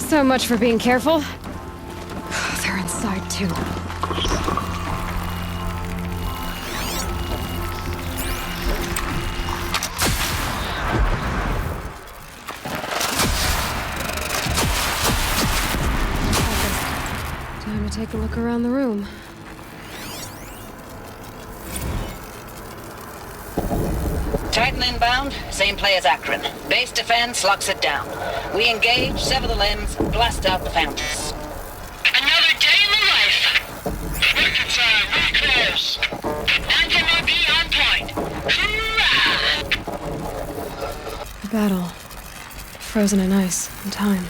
So much for being careful. They're inside, too. Time to take a look around the room. Titan inbound, same play as Akron. Base defense locks it down. We engage, sever the limbs, blast out the fountains. Another day in the life. Spectre time, really close. Anti-MOB on point. Hoorah! The battle. Frozen in ice and time.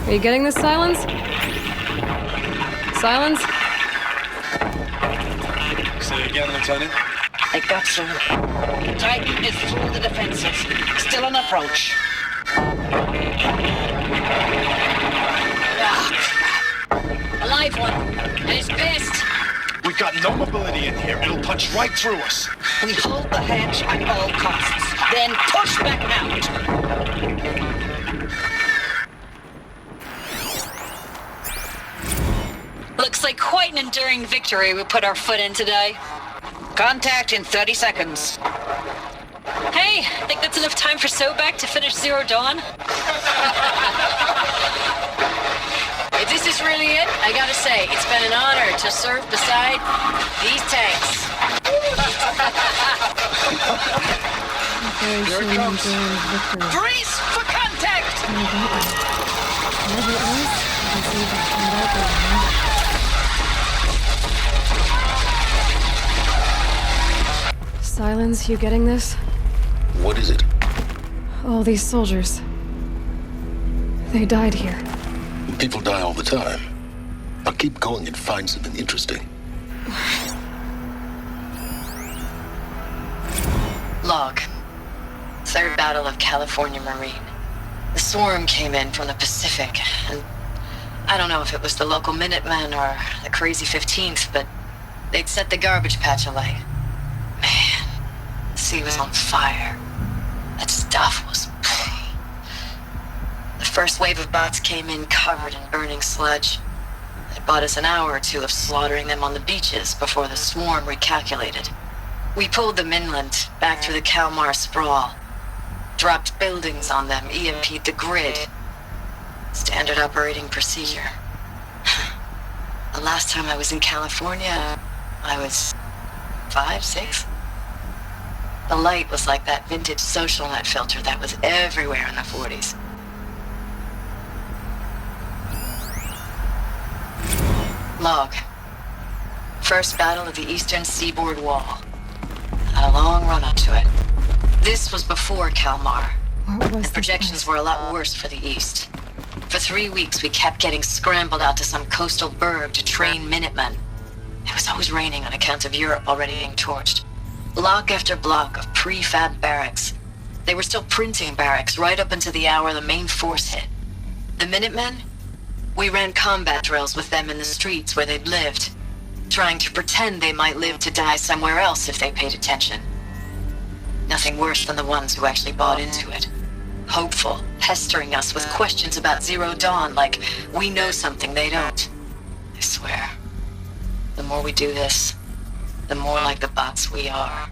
Are you getting this, Silence? Silence? Say again, Lieutenant. I got some. Titan is through the defenses. Still on approach. Ah, crap. A live one. And he's pissed. We've got no mobility in here. It'll punch right through us. We hold the hedge at all costs. Then push back out. Looks like quite an enduring victory we put our foot in today. Contact in 30 seconds. Hey, think that's enough time for Sobek to finish Zero Dawn? If this is really it, I gotta say, it's been an honor to serve beside these tanks. Here it comes. Grease for contact! Whatever it was, I can see if I can find out there. Silence, you getting this? What is it? All these soldiers. They died here. People die all the time. Now keep going and find something interesting. Log. Third Battle of California Marine. The swarm came in from the Pacific, and I don't know if it was the local Minutemen or the crazy 15th, but they'd set the garbage patch alight. Man, the sea was on fire. That stuff was... The first wave of bots came in covered in burning sludge. It bought us an hour or two of slaughtering them on the beaches before the swarm recalculated. We pulled them inland, back through the Kalmar sprawl. Dropped buildings on them, EMP'd the grid. Standard operating procedure. The last time I was in California, I was 5, 6? The light was like that vintage social net filter that was everywhere in the 40s. Log. First battle of the eastern seaboard wall. Had a long run up to it. This was before Kalmar. What was The projections were a lot worse for the east. For 3 weeks, we kept getting scrambled out to some coastal burg to train Minutemen. It was always raining on account of Europe already being torched. Block after block of prefab barracks. They were still printing barracks right up until the hour the main force hit. The Minutemen? We ran combat drills with them in the streets where they'd lived, trying to pretend they might live to die somewhere else if they paid attention. Nothing worse than the ones who actually bought into it. Hopeful, pestering us with questions about Zero Dawn like we know something they don't. I swear, the more we do this, the more like the bots we are.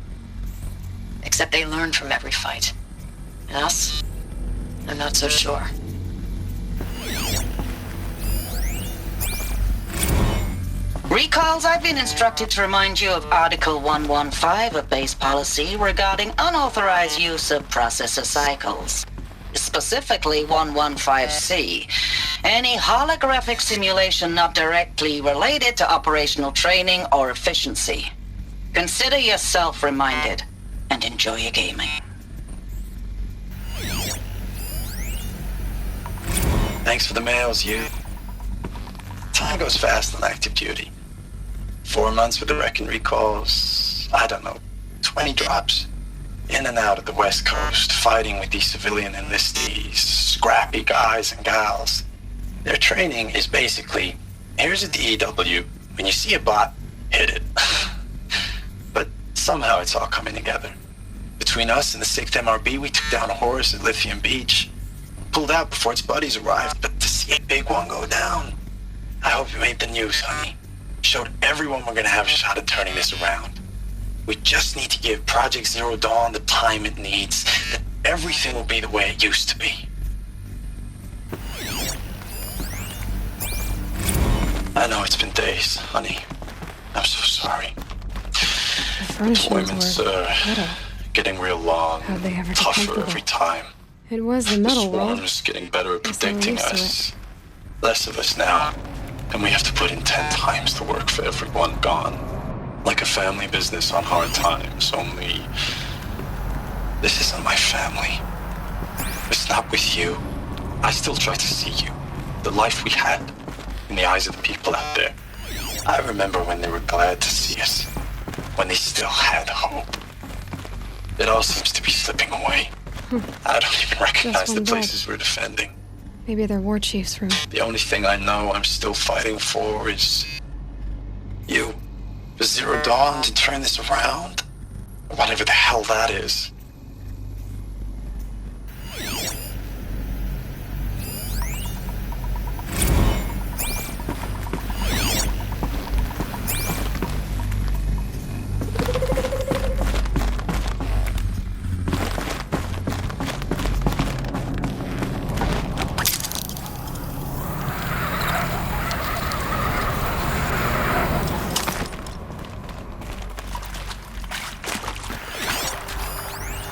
Except they learn from every fight. And us? I'm not so sure. Recalls, I've been instructed to remind you of Article 115 of base policy regarding unauthorized use of processor cycles. Specifically 115C. Any holographic simulation not directly related to operational training or efficiency. Consider yourself reminded and enjoy your gaming. Thanks for the mails, you. Time goes fast on active duty. 4 months with the wreck and recalls. I don't know. 20 drops. In and out of the West Coast, fighting with these civilian enlistees, scrappy guys and gals. Their training is basically, here's a DEW, when you see a bot, hit it. But somehow it's all coming together. Between us and the 6th MRB, we took down a horse at Lithium Beach. Pulled out before its buddies arrived, but to see a big one go down. I hope you made the news, honey. Showed everyone we're gonna have a shot at turning this around. We just need to give Project Zero Dawn the time it needs, then everything will be the way it used to be. I know it's been days, honey. I'm so sorry. The furnishings Deployments were are metal. getting real long, How'd they ever get tougher comfortable? every time. It was the The metal world. swarm's getting better at Guess they were predicting used to us. Less of us now, and we have to put in 10 times the work for everyone gone. Like a family business on hard times, only this isn't my family. It's not with you. I still try to see you, the life we had, in the eyes of the people out there. I remember when they were glad to see us, when they still had hope. It all seems to be slipping away. I don't even recognize the one dead. places we're defending. Maybe they're war chiefs from... The only thing I know I'm still fighting for is you. For Zero Dawn to turn this around. Whatever the hell that is.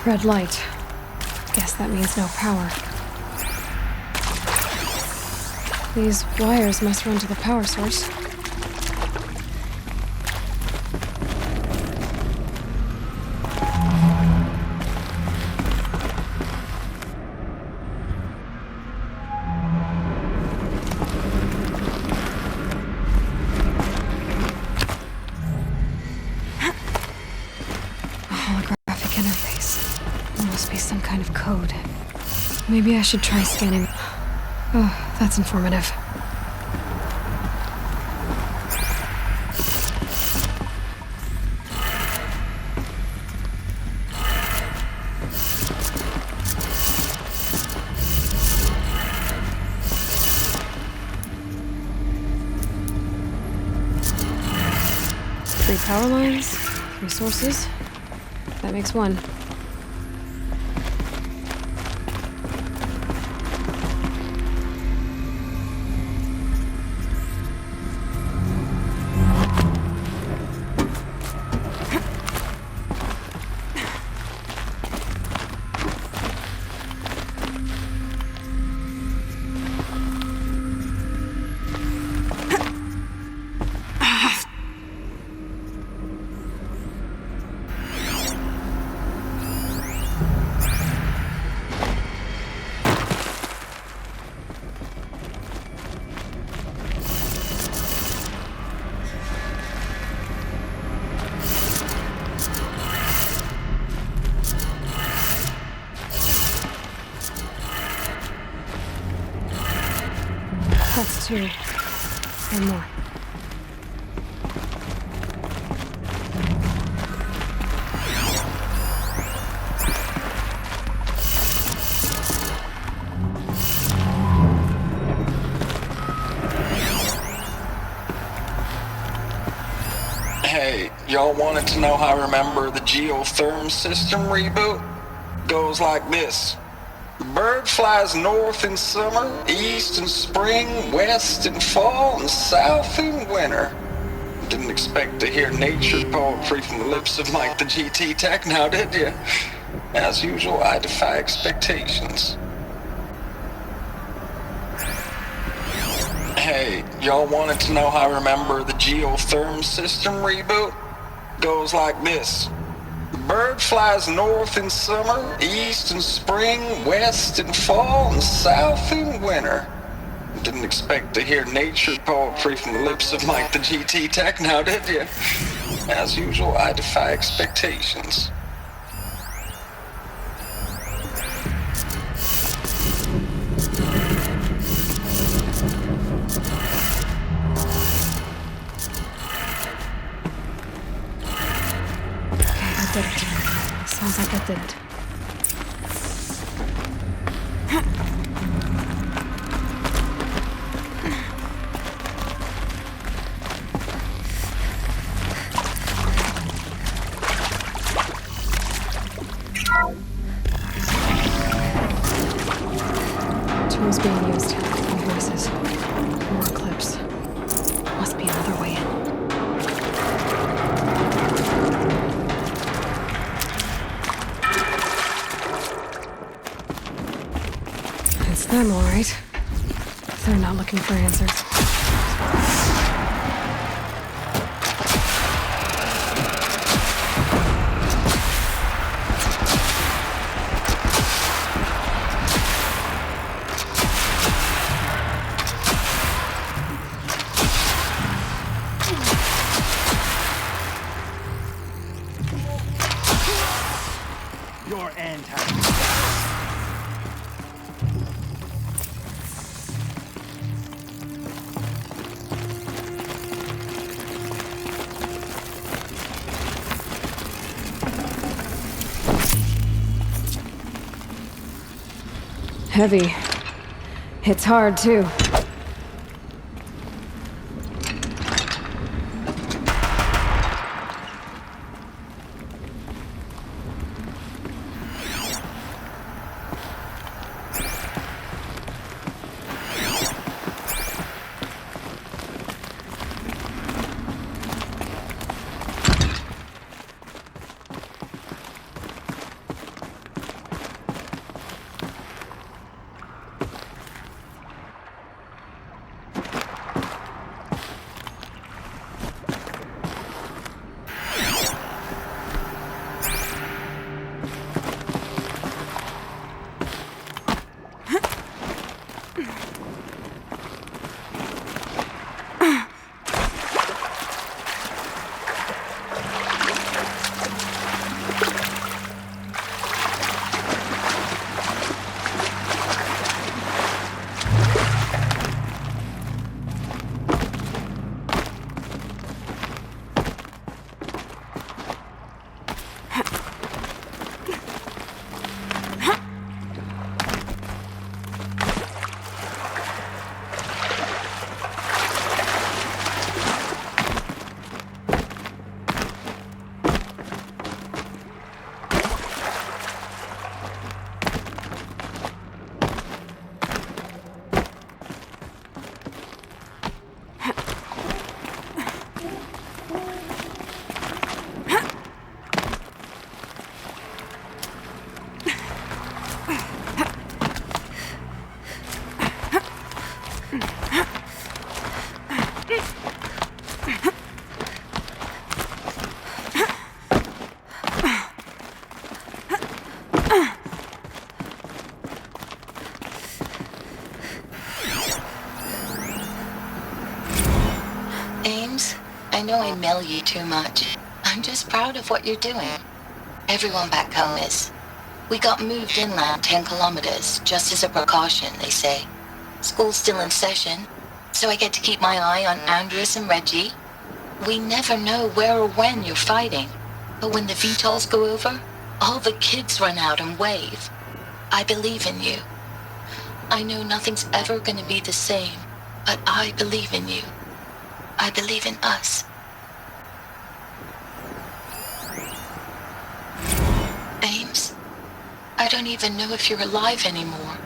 Red light. Guess that means no power. These wires must run to the power source. Code. Maybe I should try scanning. Oh, that's informative. Three power lines, 3 sources. That makes 1. That's 2. 1 more. Hey, y'all wanted to know how I remember the geotherm system reboot? Goes like this. The bird flies north in summer, east in spring, west in fall, and south in winter. Didn't expect to hear nature poetry from the lips of Mike the GT Tech now, did you? As usual, I defy expectations. Hey, y'all wanted to know how I remember the geotherm system reboot? Goes like this. The bird flies north in summer, east in spring, west in fall, and south in winter. Didn't expect to hear nature poetry from the lips of Mike the GT Tech now, did you? As usual, I defy expectations. Okay, I did it. Sounds like I did it. Tools being used. New voices. More clips. Must be another way in. It's them, all right. They're not looking for answers. Your anti. Heavy. Hits hard, too. I know I mail you too much. I'm just proud of what you're doing. Everyone back home is. We got moved inland 10 kilometers, just as a precaution, they say. School's still in session, so I get to keep my eye on Andres and Reggie. We never know where or when you're fighting, but when the VTOLs go over, all the kids run out and wave. I believe in you. I know nothing's ever gonna be the same, but I believe in you. I believe in us. Ames, I don't even know if you're alive anymore.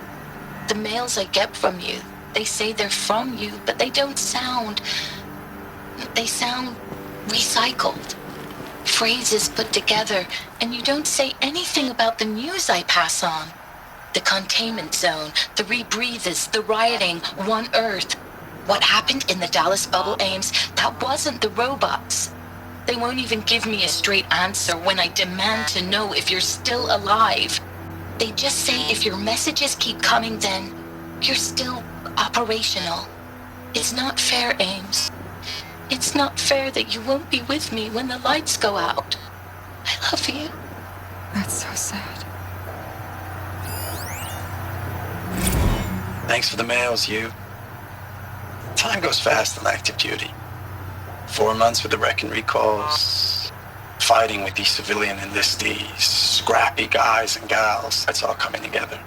The mails I get from you, they say they're from you, but they don't sound... They sound recycled. Phrases put together, and you don't say anything about the news I pass on. The containment zone, the rebreathers, the rioting, One Earth. What happened in the Dallas bubble, Ames, that wasn't the robots. They won't even give me a straight answer when I demand to know if you're still alive. They just say if your messages keep coming, then you're still operational. It's not fair, Ames. It's not fair that you won't be with me when the lights go out. I love you. That's so sad. Thanks for the mails, you. Time goes fast on active duty. 4 months with the wrecking recalls, fighting with these civilian enlistees, scrappy guys and gals. That's all coming together.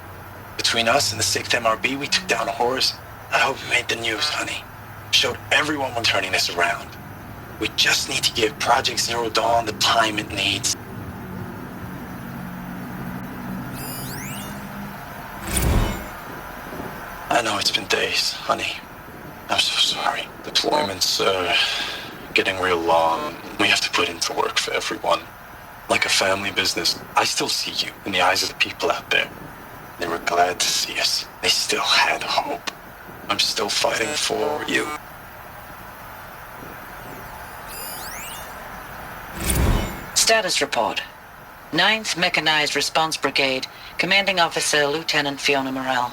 Between us and the 6th MRB, we took down a horse. I hope we made the news, honey. Showed everyone we're turning this around. We just need to give Project Zero Dawn the time it needs. I know it's been days, honey. I'm so sorry. Deployments, getting real long. We have to put into work for everyone. Like a family business. I still see you in the eyes of the people out there. They were glad to see us. They still had hope. I'm still fighting for you. Status report. 9th Mechanized Response Brigade, Commanding Officer Lieutenant Fiona Morrell.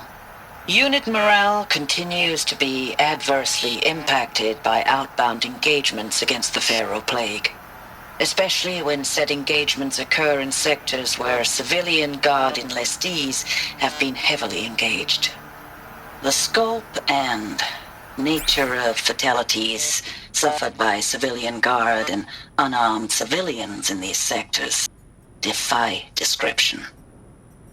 Unit morale continues to be adversely impacted by outbound engagements against the Pharaoh Plague, especially when said engagements occur in sectors where civilian guard enlistees have been heavily engaged. The scope and nature of fatalities suffered by civilian guard and unarmed civilians in these sectors defy description.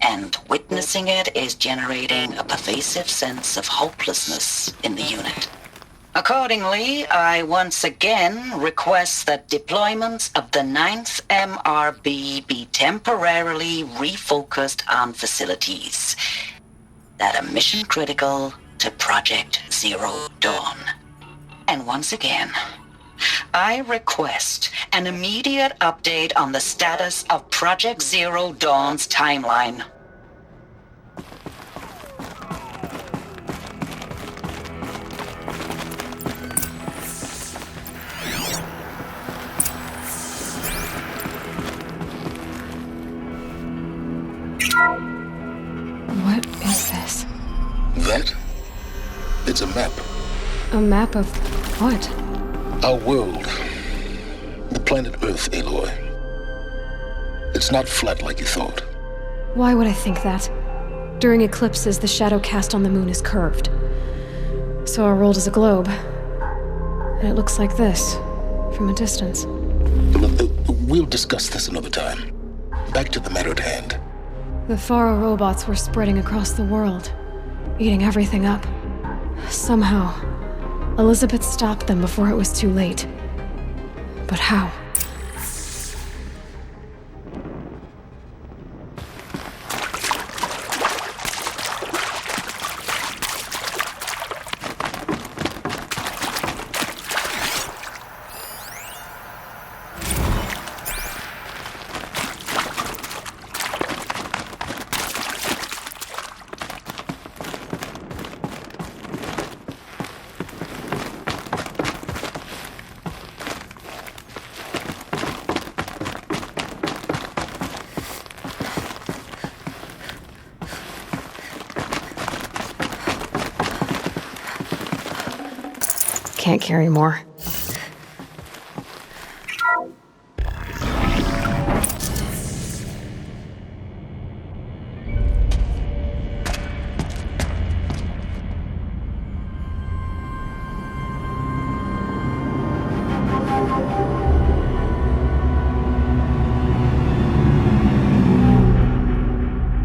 And witnessing it is generating a pervasive sense of hopelessness in the unit. Accordingly, I once again request that deployments of the 9th MRB be temporarily refocused on facilities that are mission critical to Project Zero Dawn. And once again, I request an immediate update on the status of Project Zero Dawn's timeline. What is this? That? It's a map. A map of what? Our world. The planet Earth, Aloy. It's not flat like you thought. Why would I think that? During eclipses, the shadow cast on the moon is curved. So our world is a globe. And it looks like this, from a distance. We'll discuss this another time. Back to the matter at hand. The Pharaoh robots were spreading across the world, eating everything up. Somehow, Elizabeth stopped them before it was too late. But how? Can't carry more.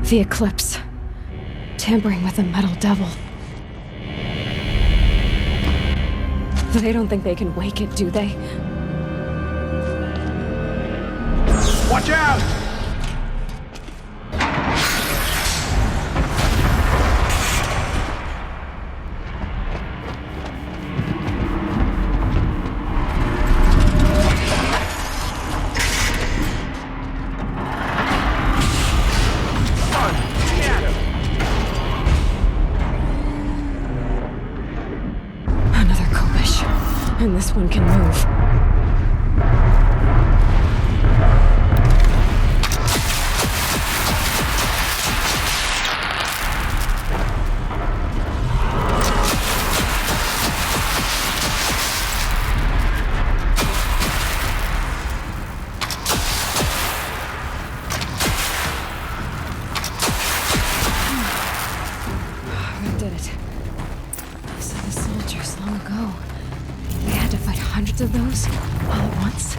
The eclipse. Tampering with the metal devil. They don't think they can wake it, do they? Watch out! And this one can move. We did it. These are the soldiers long ago. most of those all at once?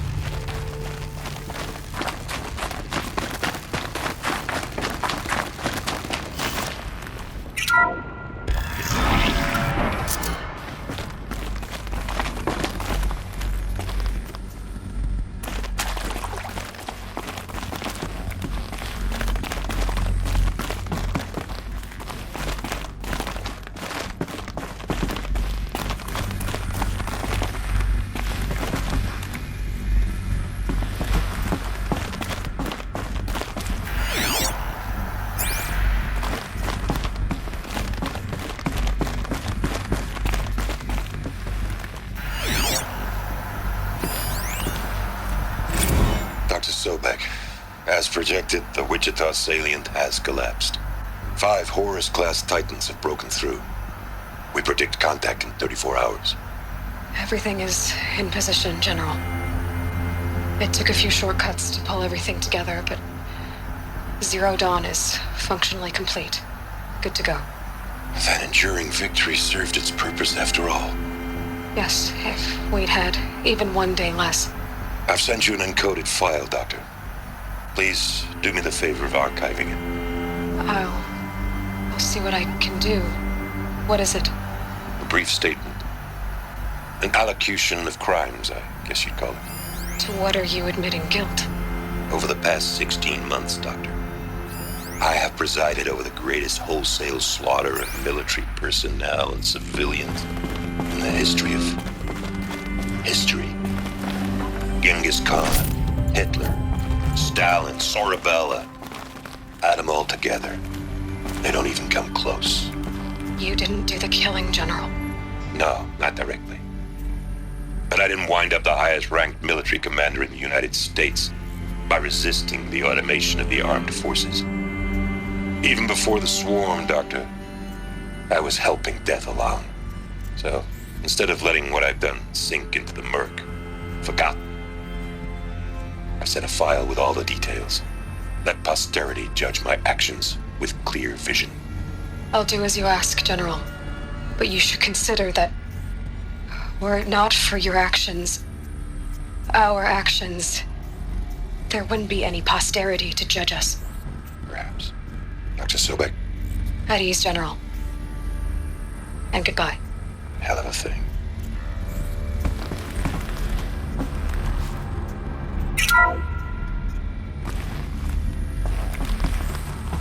Dr. Sobek, as projected, the Wichita salient has collapsed. 5 Horus-class Titans have broken through. We predict contact in 34 hours. Everything is in position, General. It took a few shortcuts to pull everything together, but Zero Dawn is functionally complete. Good to go. That enduring victory served its purpose after all. Yes, if we'd had even one day less. I've sent you an encoded file, Doctor. Please do me the favor of archiving it. I'll see what I can do. What is it? A brief statement. An allocution of crimes, I guess you'd call it. To what are you admitting guilt? Over the past 16 months, Doctor, I have presided over the greatest wholesale slaughter of military personnel and civilians in the history of history. Genghis Khan, Hitler, Stalin, Sorabella. Add them all together. They don't even come close. You didn't do the killing, General. No, not directly. But I didn't wind up the highest-ranked military commander in the United States by resisting the automation of the armed forces. Even before the swarm, Doctor, I was helping death along. So, instead of letting what I've done sink into the murk, forgotten, I set a file with all the details. Let posterity judge my actions with clear vision. I'll do as you ask, General. But you should consider that were it not for your actions, our actions, there wouldn't be any posterity to judge us. Perhaps. Dr. Sobek? At ease, General. And goodbye. Hell of a thing.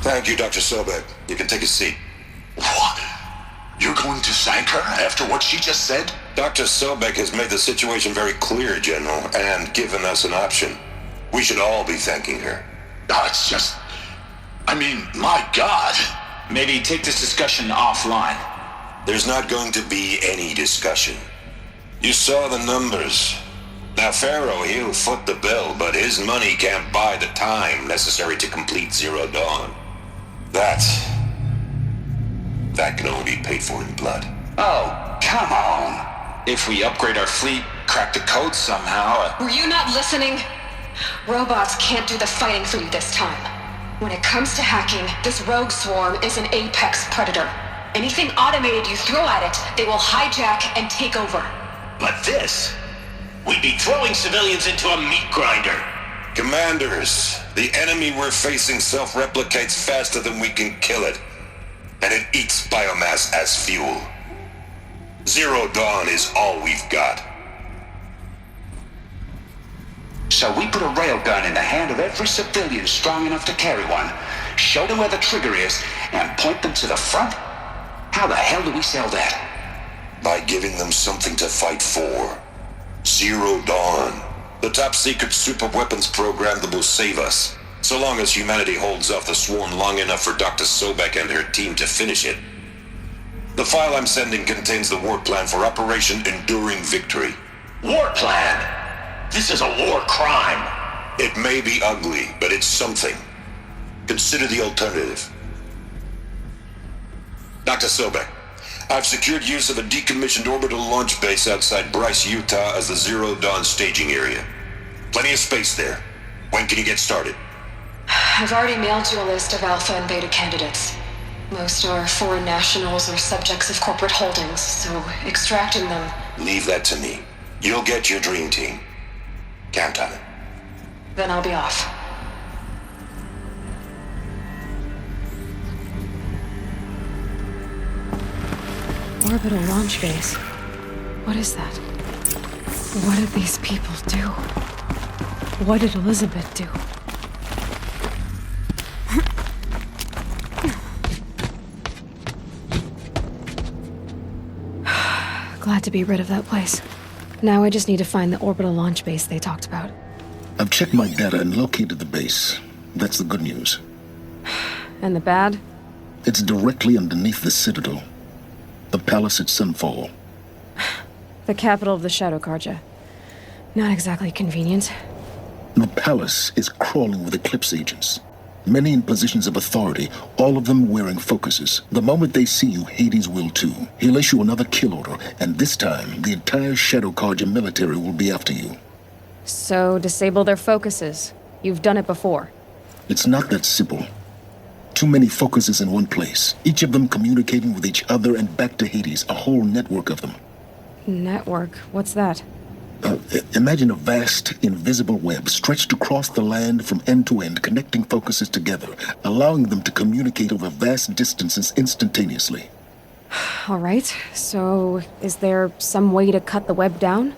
Thank you, Dr. Sobek. You can take a seat. What? You're going to thank her after what she just said? Dr. Sobek has made the situation very clear, General, and given us an option. We should all be thanking her. Oh, it's just... I mean, my God. Maybe take this discussion offline. There's not going to be any discussion. You saw the numbers. Now, Pharaoh, he'll foot the bill, but his money can't buy the time necessary to complete Zero Dawn. That can only be paid for in blood. Oh, come on. If we upgrade our fleet, crack the code somehow... Were you not listening? Robots can't do the fighting for you this time. When it comes to hacking, this rogue swarm is an apex predator. Anything automated you throw at it, they will hijack and take over. But this... We'd be throwing civilians into a meat grinder. Commanders, the enemy we're facing self-replicates faster than we can kill it. And it eats biomass as fuel. Zero Dawn is all we've got. So we put a railgun in the hand of every civilian strong enough to carry one, show them where the trigger is, and point them to the front? How the hell do we sell that? By giving them something to fight for. Zero Dawn. The top-secret super-weapons program that will save us. So long as humanity holds off the swarm long enough for Dr. Sobek and her team to finish it. The file I'm sending contains the war plan for Operation Enduring Victory. War plan? This is a war crime. It may be ugly, but it's something. Consider the alternative. Dr. Sobek, I've secured use of a decommissioned orbital launch base outside Bryce, Utah as the Zero Dawn staging area. Plenty of space there. When can you get started? I've already mailed you a list of alpha and beta candidates. Most are foreign nationals or subjects of corporate holdings, so extracting them... Leave that to me. You'll get your dream team. Count on it. Then I'll be off. Orbital launch base. What is that? What did these people do? What did Elizabeth do? Glad to be rid of that place. Now I just need to find the orbital launch base they talked about. I've checked my data and located the base. That's the good news. And the bad? It's directly underneath the Citadel. The palace at Sunfall. The capital of the Shadow Carja. Not exactly convenient. The palace is crawling with Eclipse agents. Many in positions of authority, all of them wearing focuses. The moment they see you, Hades will too. He'll issue another kill order, and this time, the entire Shadow Carja military will be after you. So, disable their focuses. You've done it before. It's not that simple. Too many focuses in one place, each of them communicating with each other and back to Hades, a whole network of them. Network? What's that? Imagine a vast, invisible web stretched across the land from end to end, connecting focuses together, allowing them to communicate over vast distances instantaneously. All right, so is there some way to cut the web down?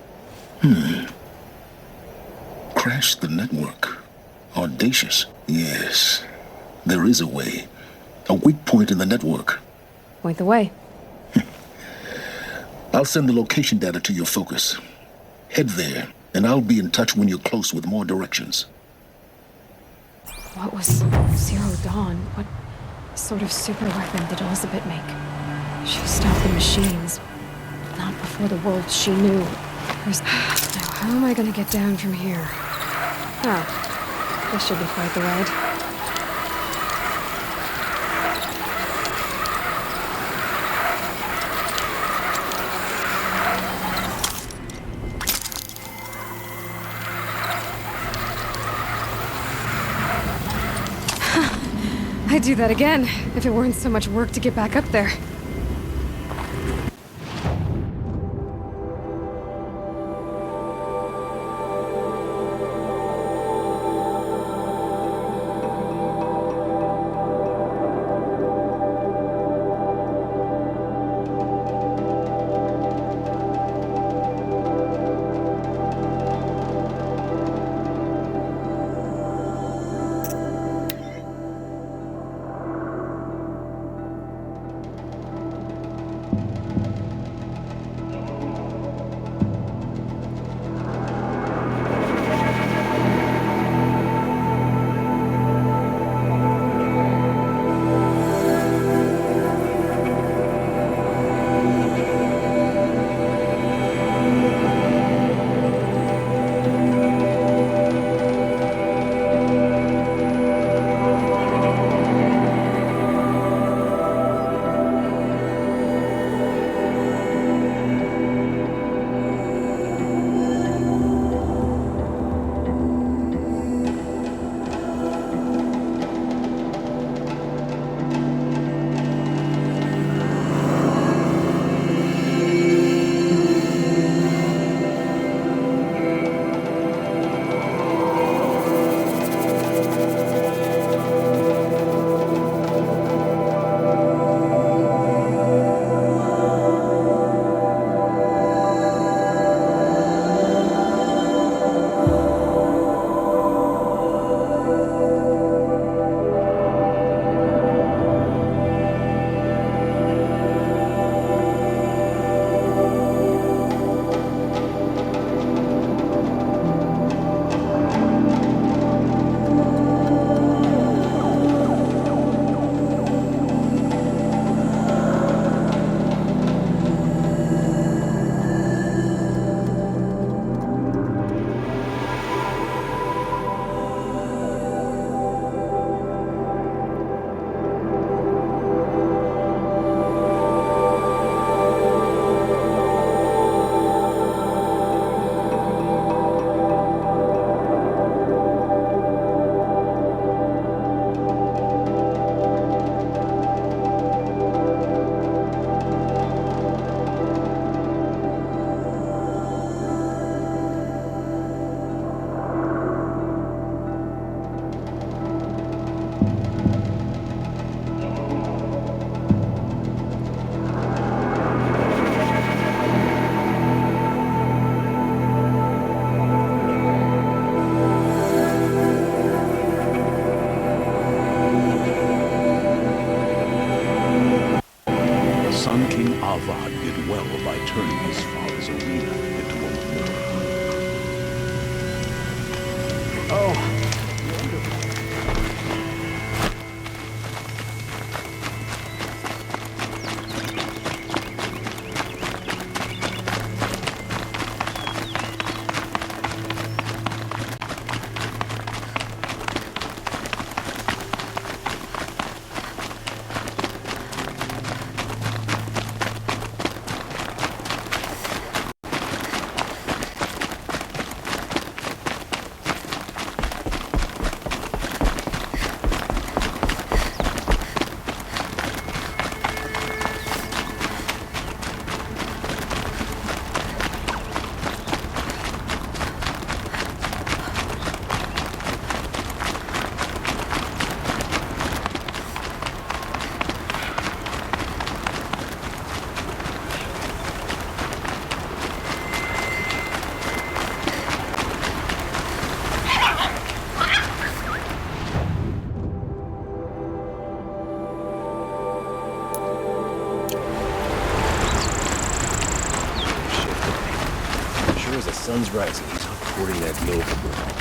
Crash the network. Audacious. Yes, there is a way. A weak point in the network. Point the way. I'll send the location data to your focus. Head there, and I'll be in touch when you're close with more directions. What was Zero Dawn? What sort of super weapon did Elizabeth make? She stopped the machines. Not before the world she knew. Now, how am I gonna get down from here? Oh, this should be quite the ride. I'd do that again, if it weren't so much work to get back up there. Sun King Avad did well by turning his father's arena into a memorial. Oh. Sun's rising. He's recording that Nova girl.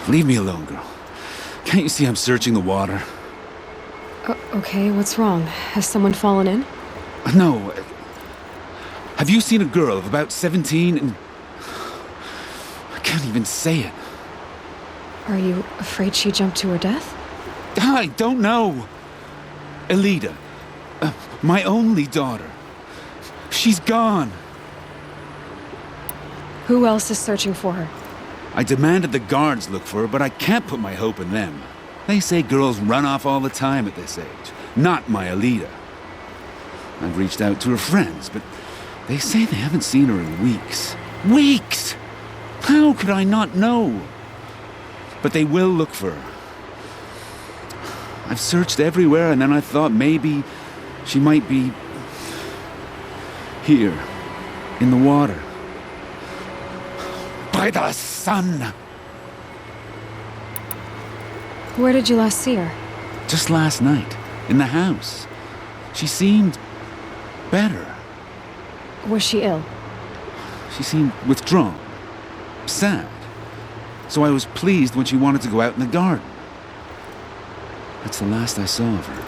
Leave me alone, girl. Can't you see I'm searching the water? Okay, what's wrong? Has someone fallen in? No. Have you seen a girl of about 17 and... I can't even say it. Are you afraid she jumped to her death? I don't know. Elida. My only daughter. She's gone. Who else is searching for her? I demanded the guards look for her, but I can't put my hope in them. They say girls run off all the time at this age. Not my Elida. I've reached out to her friends, but they say they haven't seen her in weeks. Weeks! How could I not know? But they will look for her. I've searched everywhere, and then I thought maybe she might be here, in the water. By the sun! Where did you last see her? Just last night, in the house. She seemed better. Was she ill? She seemed withdrawn, sad. So I was pleased when she wanted to go out in the garden. That's the last I saw of her.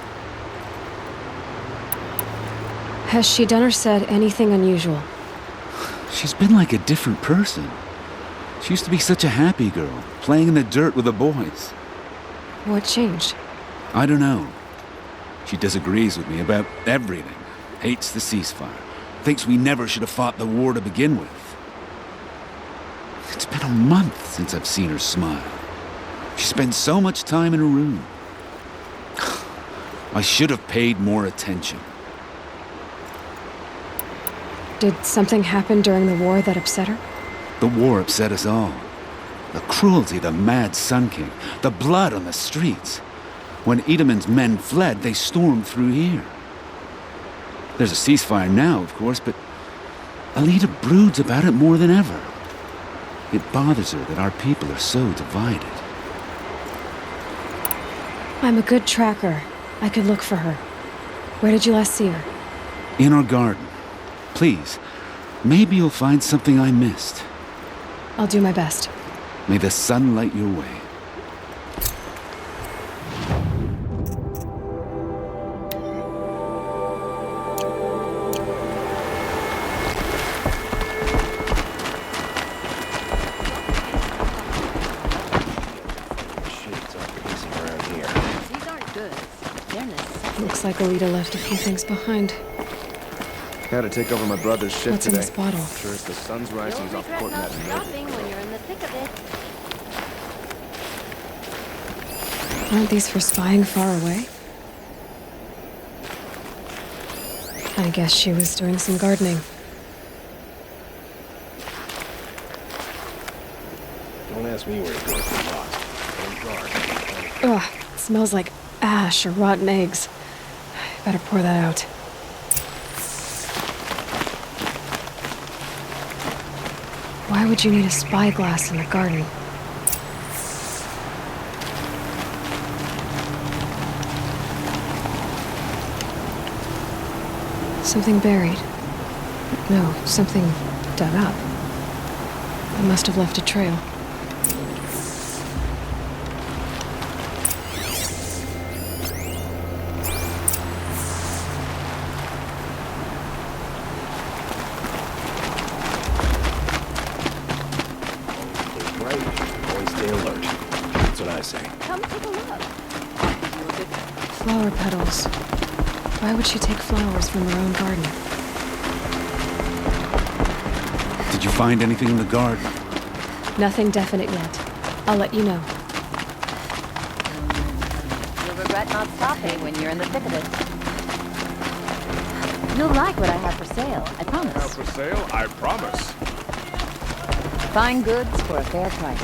Has she done or said anything unusual? She's been like a different person. She used to be such a happy girl, playing in the dirt with the boys. What changed? I don't know. She disagrees with me about everything. Hates the ceasefire. Thinks we never should have fought the war to begin with. It's been a month since I've seen her smile. She spends so much time in her room. I should have paid more attention. Did something happen during the war that upset her? The war upset us all. The cruelty of the mad Sun King, the blood on the streets. When Edaman's men fled, they stormed through here. There's a ceasefire now, of course, but Elida broods about it more than ever. It bothers her that our people are so divided. I'm a good tracker. I could look for her. Where did you last see her? In our garden. Please, maybe you'll find something I missed. I'll do my best. May the sun light your way. Looks like Elida left a few things behind. Gotta take over my brother's shift What's today. in this bottle? Sure as the sun's rising, he's off courting that stopping when you're in the thick of it. Aren't these for spying far away? I guess she was doing some gardening. Don't ask me where to go if you're lost. Ugh, it smells like ash or rotten eggs. I better pour that out. Why would you need a spyglass in the garden? Something buried. No, something dug up. I must have left a trail. Always stay alert. That's what I say. Come take a look. Flower petals. Why would she take flowers from her own garden? Did you find anything in the garden? Nothing definite yet. I'll let you know. You'll regret not stopping when you're in the thick of it. You'll like what I have for sale, I promise. For sale, I promise. Fine goods for a fair price.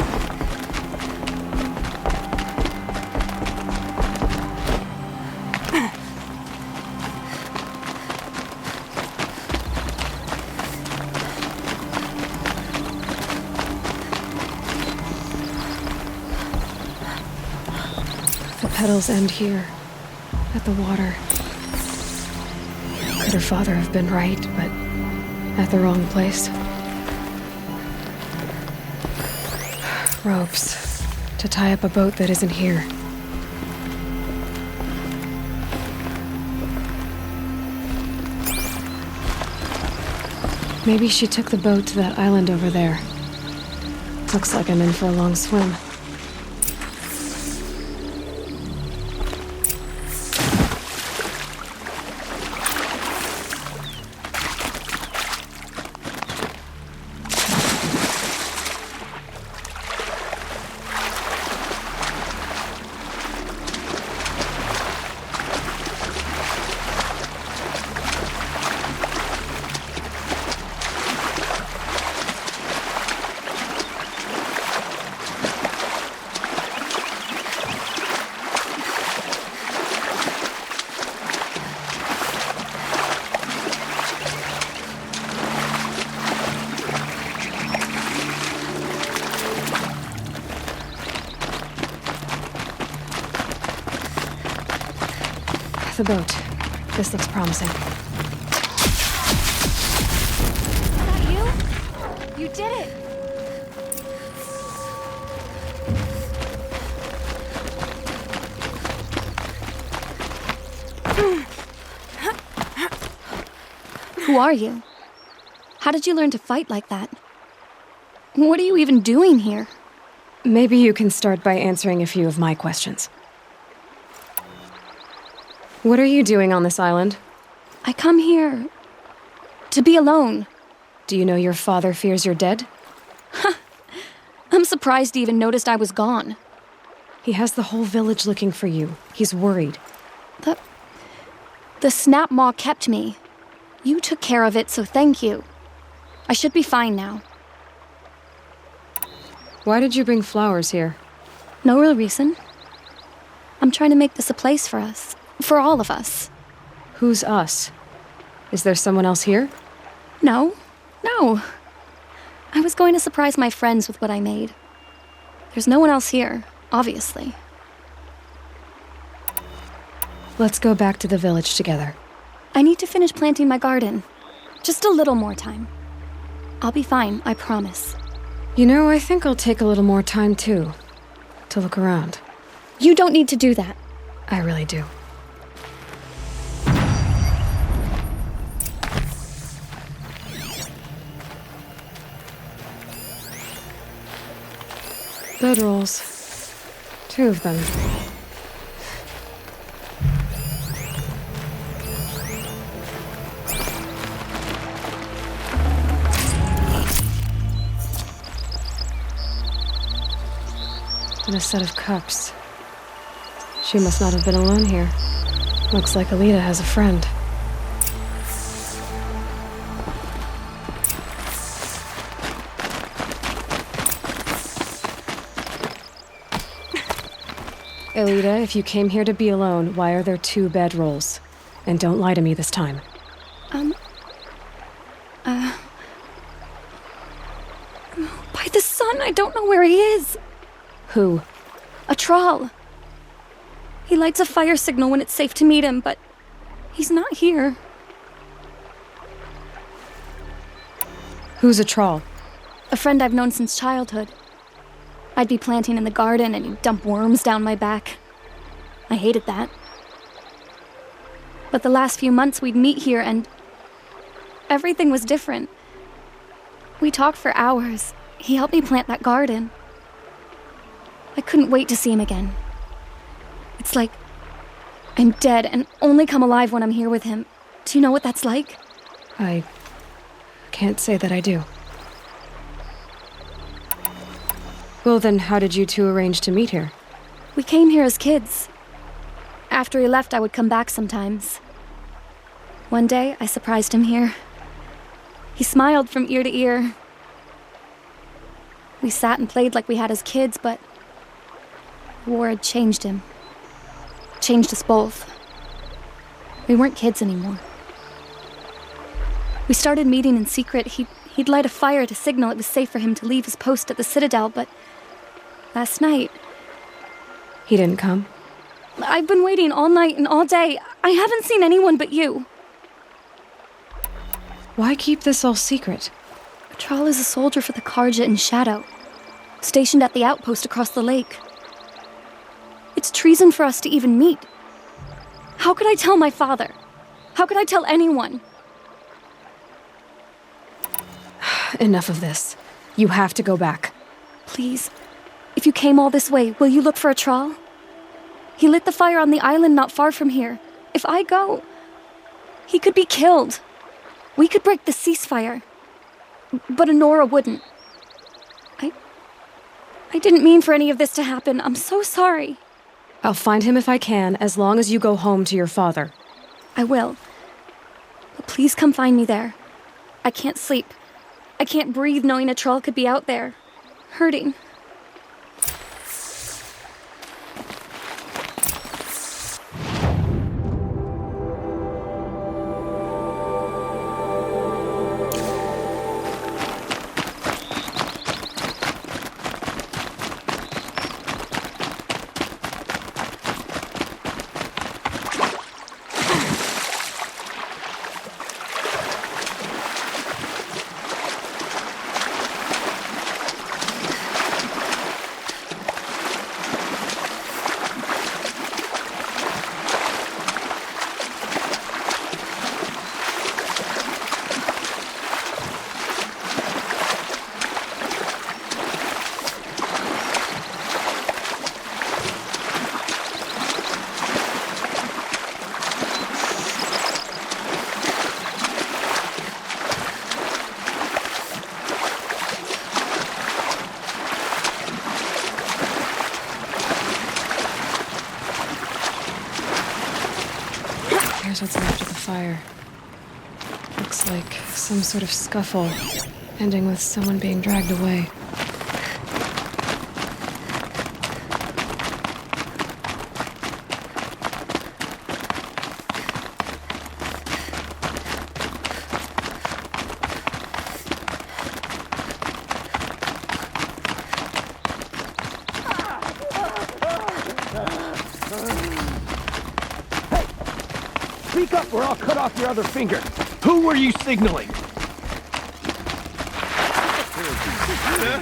The petals end here, at the water. Could her father have been right, but at the wrong place? Ropes to tie up a boat that isn't here. Maybe she took the boat to that island over there. Looks like I'm in for a long swim. The boat. This looks promising. Is that you? You did it! Who are you? How did you learn to fight like that? What are you even doing here? Maybe you can start by answering a few of my questions. What are you doing on this island? I come here to be alone. Do you know your father fears you're dead? I'm surprised he even noticed I was gone. He has the whole village looking for you. He's worried. The snap maw kept me. You took care of it, so thank you. I should be fine now. Why did you bring flowers here? No real reason. I'm trying to make this a place for us. For all of us. Who's us? Is there someone else here? No. I was going to surprise my friends with what I made. There's no one else here, obviously. Let's go back to the village together. I need to finish planting my garden. Just a little more time. I'll be fine, I promise. You know, I think I'll take a little more time, too. To look around. You don't need to do that. I really do. Bedrolls. 2 of them. And a set of cups. She must not have been alone here. Looks like Alita has a friend. Elita, if you came here to be alone, why are there 2 bedrolls? And don't lie to me this time. By the sun, I don't know where he is. Who? A troll. He lights a fire signal when it's safe to meet him, but he's not here. Who's a troll? A friend I've known since childhood. I'd be planting in the garden and he'd dump worms down my back. I hated that. But the last few months we'd meet here and everything was different. We talked for hours. He helped me plant that garden. I couldn't wait to see him again. It's like I'm dead and only come alive when I'm here with him. Do you know what that's like? I can't say that I do. Well then, how did you 2 arrange to meet here? We came here as kids. After he left, I would come back sometimes. One day, I surprised him here. He smiled from ear to ear. We sat and played like we had as kids, but the war had changed him. Changed us both. We weren't kids anymore. We started meeting in secret. He'd light a fire to signal it was safe for him to leave his post at the Citadel, but last night... He didn't come? I've been waiting all night and all day. I haven't seen anyone but you. Why keep this all secret? Patrol is a soldier for the Karja in Shadow, stationed at the outpost across the lake. It's treason for us to even meet. How could I tell my father? How could I tell anyone? Enough of this. You have to go back. Please, if you came all this way, will you look for a troll? He lit the fire on the island not far from here. If I go, he could be killed. We could break the ceasefire. But Honora wouldn't. I didn't mean for any of this to happen. I'm so sorry. I'll find him if I can, as long as you go home to your father. I will. But please come find me there. I can't sleep. I can't breathe knowing a troll could be out there, hurting. Here's what's left of the fire. Looks like some sort of scuffle, ending with someone being dragged away. Speak up or I'll cut off your other finger. Who were you signaling?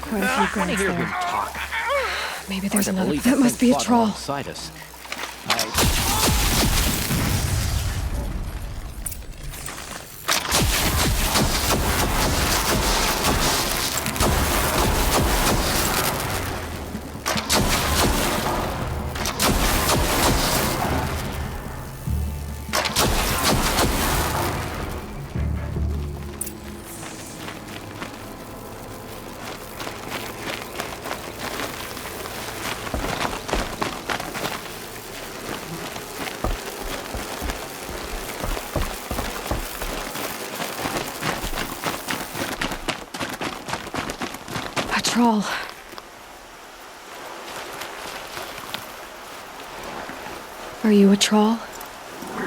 Quite a few guards there. Talk. Maybe there's another. That must be a troll. Alongside us. Troll. Are you a troll?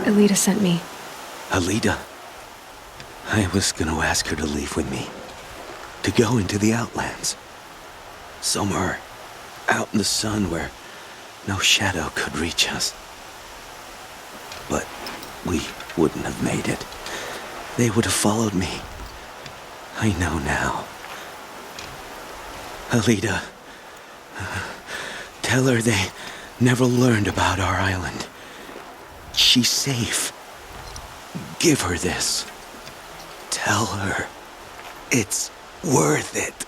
Elita sent me. Alita? I was gonna ask her to leave with me. To go into the Outlands. Somewhere out in the sun where no shadow could reach us. But we wouldn't have made it. They would have followed me. I know now. Alita, tell her they never learned about our island. She's safe. Give her this. Tell her it's worth it.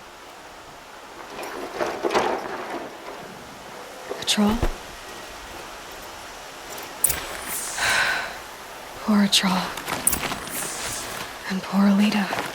A troll? Poor troll. And poor Alita.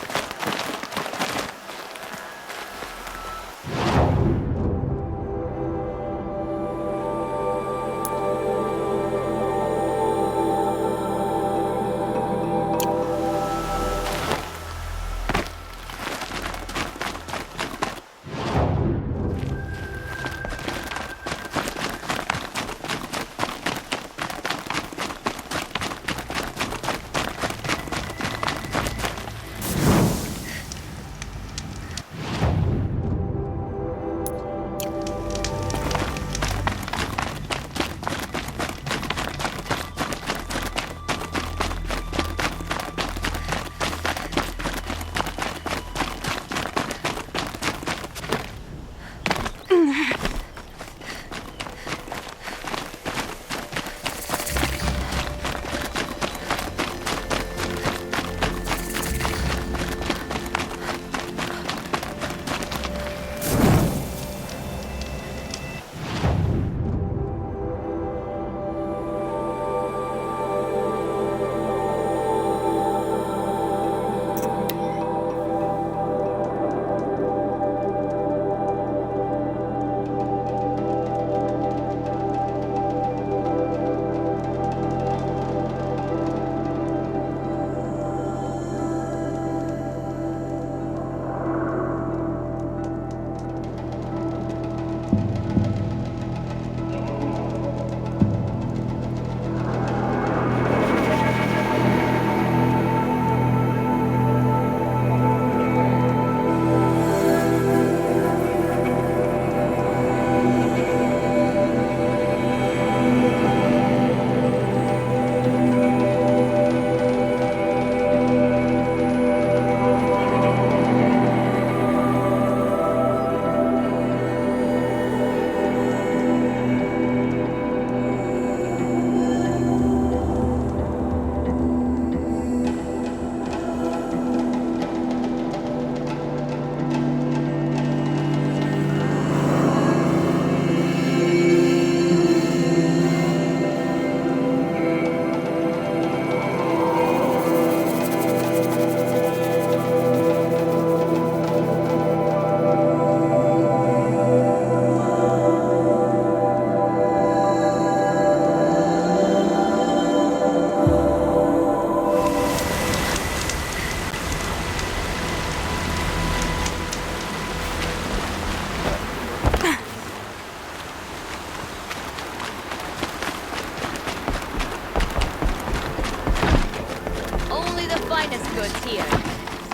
goods here.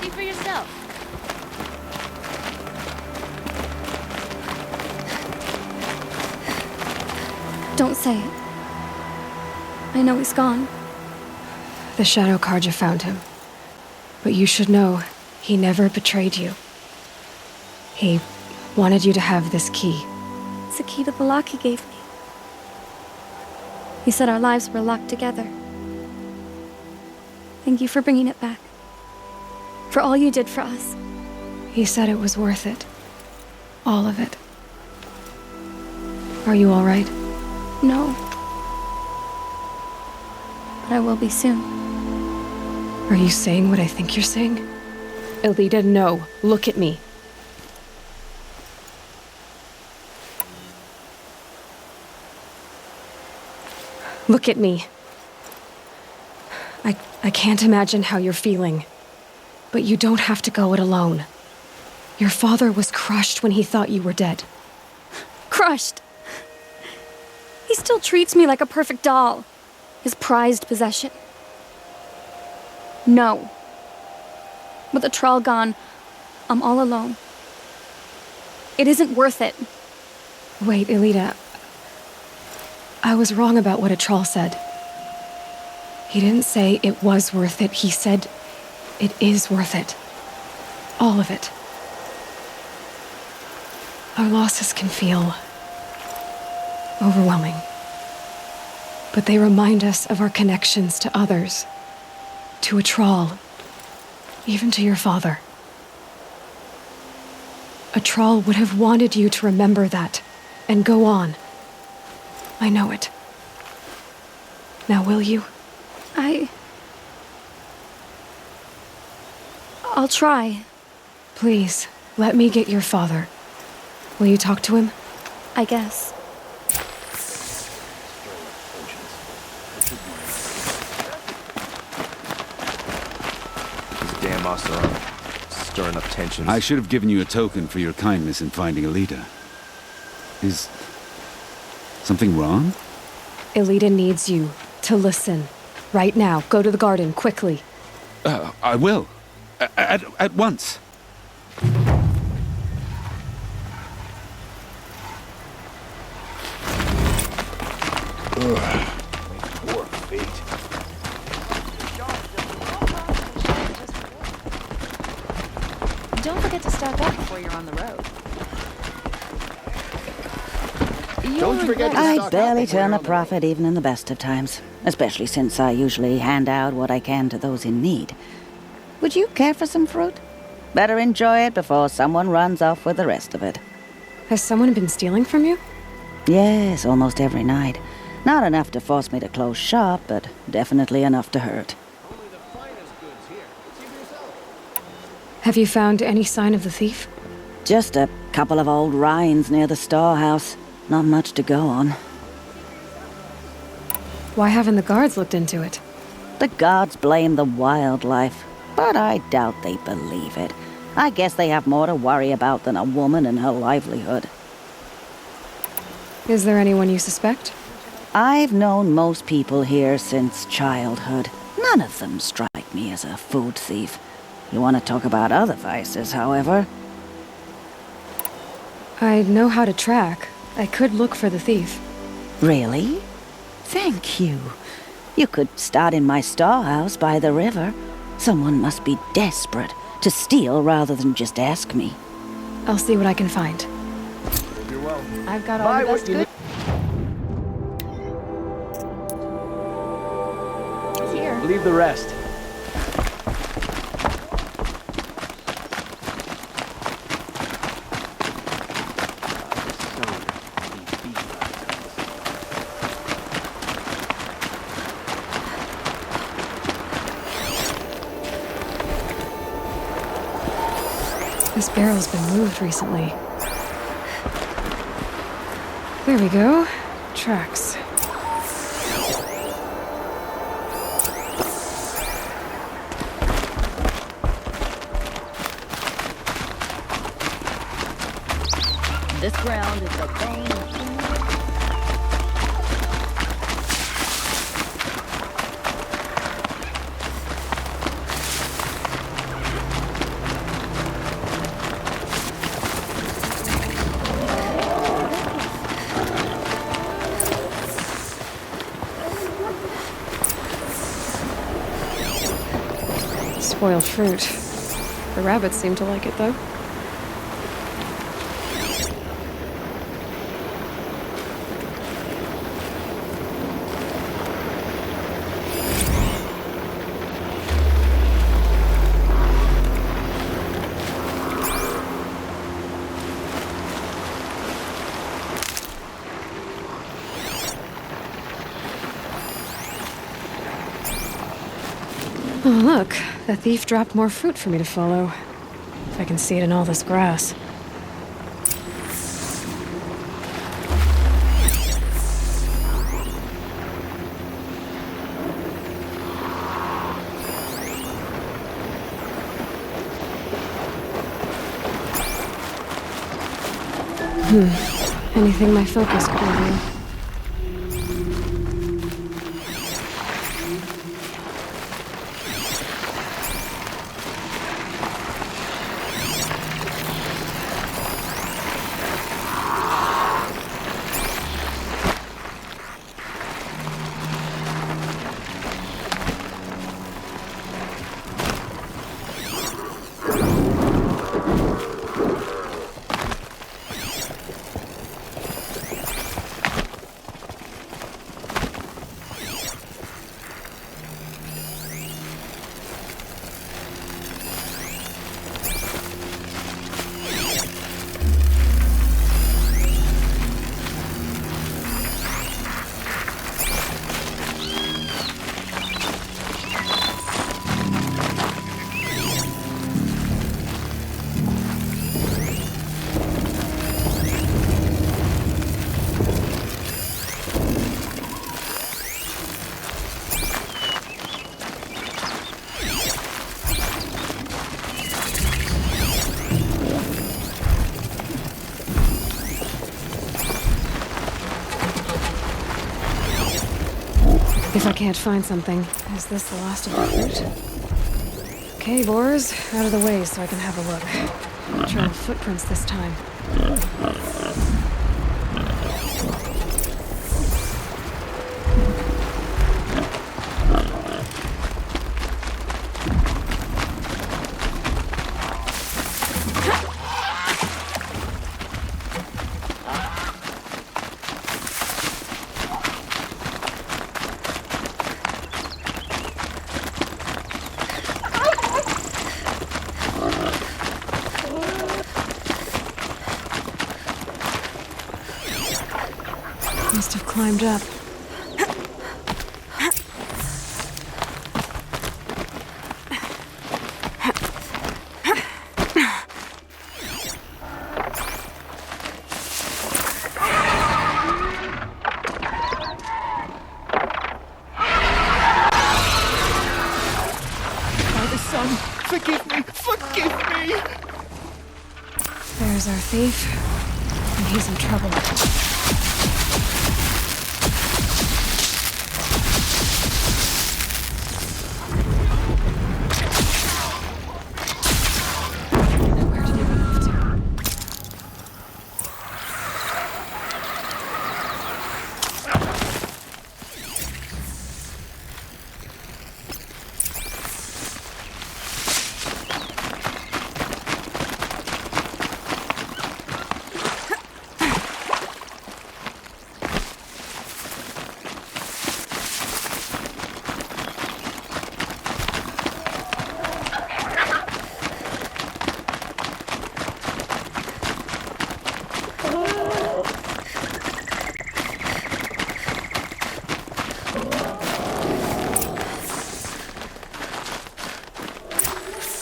See for yourself. Don't say it. I know he's gone. The Shadow Karja found him. But you should know, he never betrayed you. He wanted you to have this key. It's a key the Balaki gave me. He said our lives were locked together. Thank you for bringing it back. For all you did for us. He said it was worth it. All of it. Are you all right? No. But I will be soon. Are you saying what I think you're saying? Elita, no. Look at me. Look at me. I can't imagine how you're feeling. But you don't have to go it alone. Your father was crushed when he thought you were dead. Crushed? He's still treats me like a perfect doll. His prized possession. No. With the Troll gone, I'm all alone. It isn't worth it. Wait, Elita. I was wrong about what a troll said. He didn't say it was worth it. He said it is worth it. All of it. Our losses can feel overwhelming. But they remind us of our connections to others, to a troll, even to your father. A troll would have wanted you to remember that and go on. I know it. Now will you? I'll try. Please, let me get your father. Will you talk to him? I guess. These damn monster are stirring up tensions. I should have given you a token for your kindness in finding Elita. Is something wrong? Elita needs you to listen. Right now. Go to the garden, quickly. I will. At once. Poor fate. Don't forget to stock up before you're on the road. Don't forget to stock I up barely before turn you're a on the profit even in the best of times, especially since I usually hand out what I can to those in need. Would you care for some fruit? Better enjoy it before someone runs off with the rest of it. Has someone been stealing from you? Yes, almost every night. Not enough to force me to close shop, but definitely enough to hurt. Have you found any sign of the thief? Just a couple of old rinds near the storehouse. Not much to go on. Why haven't the guards looked into it? The guards blame the wildlife, but I doubt they believe it. I guess they have more to worry about than a woman and her livelihood. Is there anyone you suspect? I've known most people here since childhood. None of them strike me as a food thief. You want to talk about other vices, however? I know how to track. I could look for the thief. Really? Thank you. You could start in my storehouse by the river. Someone must be desperate to steal rather than just ask me. I'll see what I can find. You're well. I've got all the best good. Here. Leave the rest. This barrel's been moved recently. There we go. Tracks. This ground is the bone of Spoiled fruit. The rabbits seem to like it, though. Oh, look. The thief dropped more fruit for me to follow. If I can see it in all this grass. Anything my focus could reveal. If I can't find something, is this the last of the fruit? Okay, boars, out of the way so I can have a look. Trail of footprints this time. Must have climbed up. By the sun, forgive me! Forgive me! There's our thief, and he's in trouble.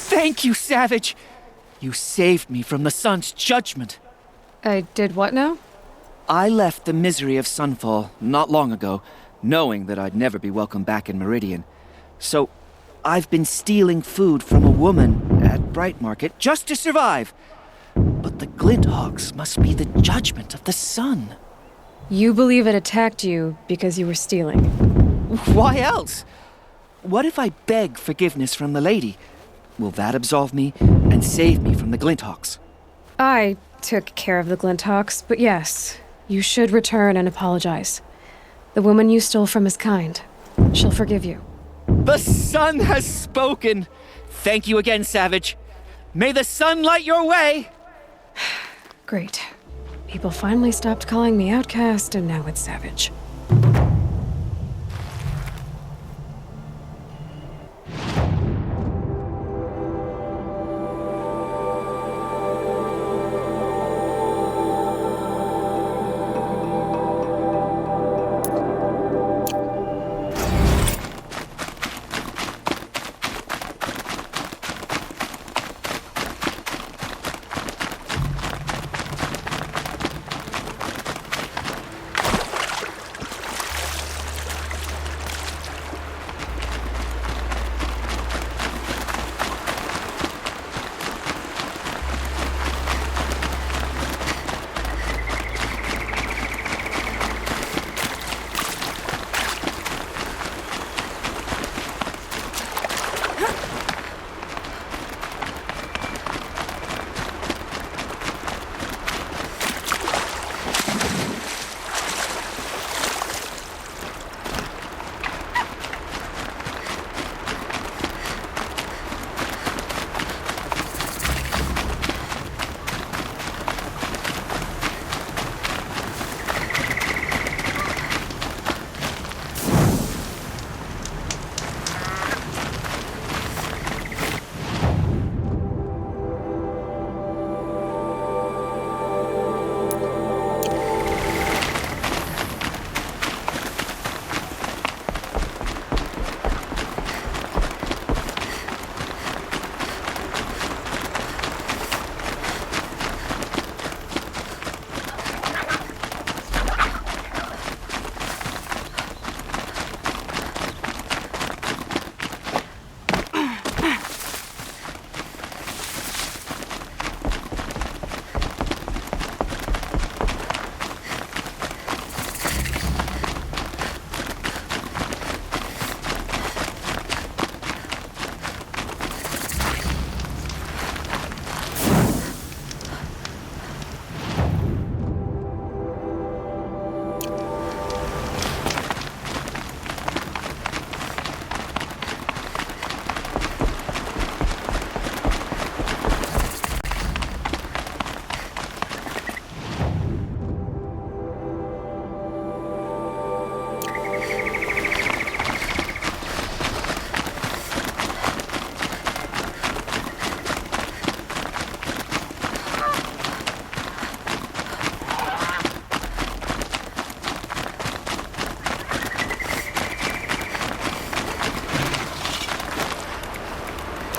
Thank you, Savage! You saved me from the sun's judgment. I did what now? I left the misery of Sunfall not long ago, knowing that I'd never be welcome back in Meridian. So, I've been stealing food from a woman at Bright Market just to survive. But the Glinthawks must be the judgment of the sun. You believe it attacked you because you were stealing? Why else? What if I beg forgiveness from the lady? Will that absolve me and save me from the Glinthawks? I took care of the Glinthawks, but yes, you should return and apologize. The woman you stole from is kind. She'll forgive you. The sun has spoken! Thank you again, Savage. May the sun light your way! Great. People finally stopped calling me outcast, and now it's Savage.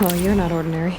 Well, you're not ordinary.